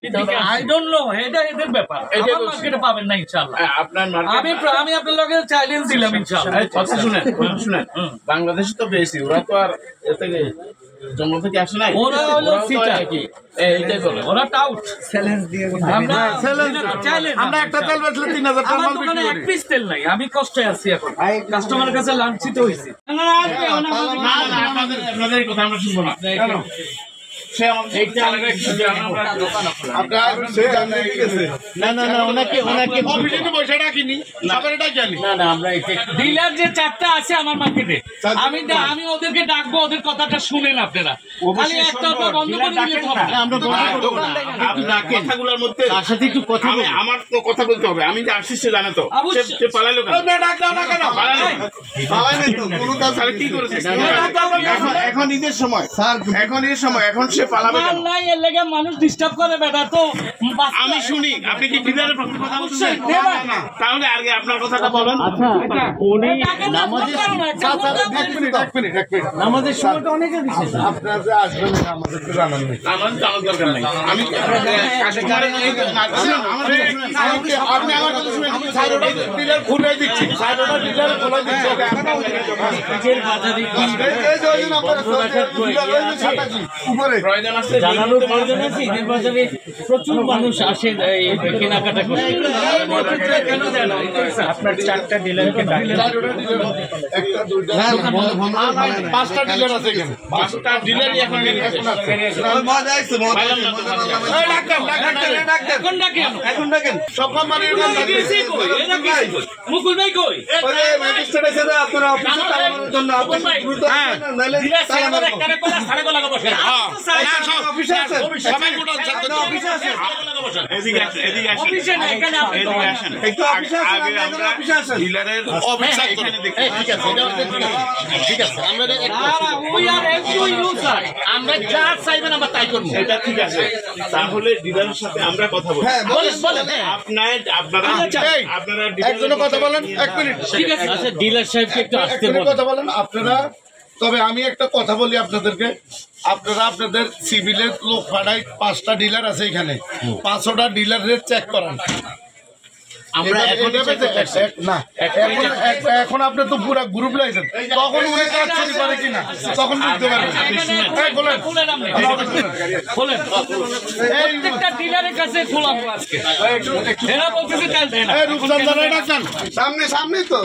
I don't know. এটা এদের ব্যাপার। আমার মার্কেটে পাবেন না ইনশাআল্লাহ। আমি আপনার লগে চ্যালেঞ্জ দিলাম ইনশাআল্লাহ। কথা শুনেন। বাংলাদেশে তো বেশি, ওরা তো আর এতে জন্ম থেকে আসে নাই। ওরা হলো সিটার কি এইটাই বলে ওরা টাউট চ্যালেঞ্জ দিয়ে আমরা একটা তেল বেচলে 3000 টাকা মাল বিক্রি এক পিস তেল নাই, আমি কষ্টে আছি এখন। কাস্টমারের কাছে লাঞ্ছিত হইছি। না আপনাদের কথা আমরা শুনবো না। কেন? সে আমাদের ডিলার যে চারটা আছে আমার মার্কেটে, আমি ওদেরকে ডাকবো, ওদের কথাটা শুনেন আপনারা। খালি একটা বন্ধ করে দিলে হবে না। কথাগুলোর মধ্যে আমার তো কথা বলতে হবে। আমি যে আসছি সে জানে তো, সে পালাইলো কেন? কি করেছে? এখন ঈদের সময়, এখন সে পালাবে কেন? মানুষ ডিস্টার্ব করে বেটা তো। আমি শুনি আপনি কি ডিলারের পক্ষে কথা বলছেন? তাহলে আগে আপনার কথাটা বলেন। নামাজের সময়টা অনেকে দিচ্ছে, আপনারা যে আসবেন আমাদেরকে জানান নাই। আমার জানার দরকার নাই। আমি আপনি আমার কথা শুনেন। আমি সাইডটা ডিলার খুলে দিচ্ছি, সাইডটা ডিলার খুলে দিচ্ছি। প্রচুর মানুষ আসে কেনাকাটা করে। আপনার 4টা ডিলারকে পাঁচটা ডিলার আছে এখানে, 5টা ডিলারই এখন এখন ডাকেন মুকুল ভাই কই? আমরা যা চাইবেন আমরা তাই করবো। এটা ঠিক আছে, তাহলে ডিলারের সাথে আমরা কথা বলবো। আপনারা একজনের কথা বলেন, 1 মিনিট। ঠিক আছে, ডিলার সাহেবকে একটু আসতে বলুন। কথা বলেন আপনারা। তবে আমি একটা কথা বলি আপনাদেরকে, আপনারা আপনাদের সিভিলের লোক পাঠায়, 5টা ডিলার আছে এখানে, 5টা ডিলারের চেক করান। এখন আপনি তো পুরো গ্রুপ লাইছেন, তখন উনি কাজ চুরি করে কিনা তখন বুঝতে পারবেন। প্রত্যেকটা ডিলারের কাছে খোলা আজকে এরা বলতেছে কাল দেয় না। সামনে সামনে তো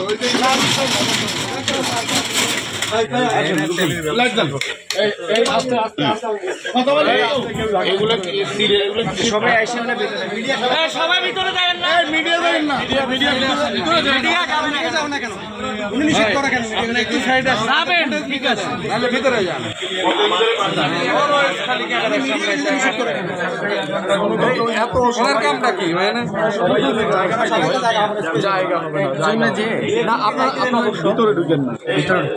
সবাই আসেন না, সবাই ভিতরে যায় না, মিডিয়া দেন না, ঠিক আছে ভিতরে যান। কামটা কি জায়গা হবে না, আপনার ভিতরে ঢুকেন না, ভিতরে